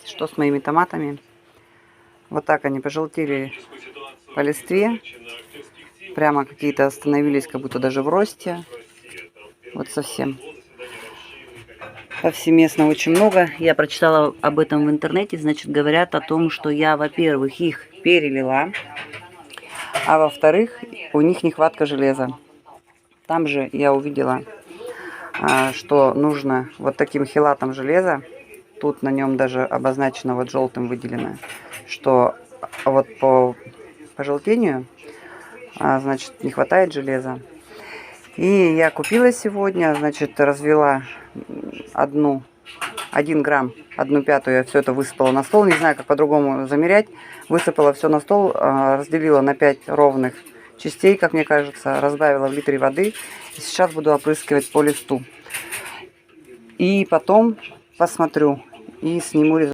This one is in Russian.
Что с моими томатами? Вот так они пожелтели по листве. Прямо какие-то остановились, как будто даже в росте. Вот совсем. Повсеместно очень много. Я прочитала об этом в интернете. Значит, говорят о том, что я, во-первых, их перелила, а во-вторых, у них нехватка железа. Там же я увидела, что нужно вот таким хелатом железа. Тут на нем даже обозначено, вот желтым выделено, что вот по пожелтению, значит, не хватает железа. И я купила сегодня, значит, развела 1 грамм, 1/5 я все это высыпала на стол. Не знаю, как по-другому замерять. Высыпала все на стол, разделила на 5 ровных частей, как мне кажется, разбавила в литре воды. И сейчас буду опрыскивать по листу. И потом посмотрю и сниму результат.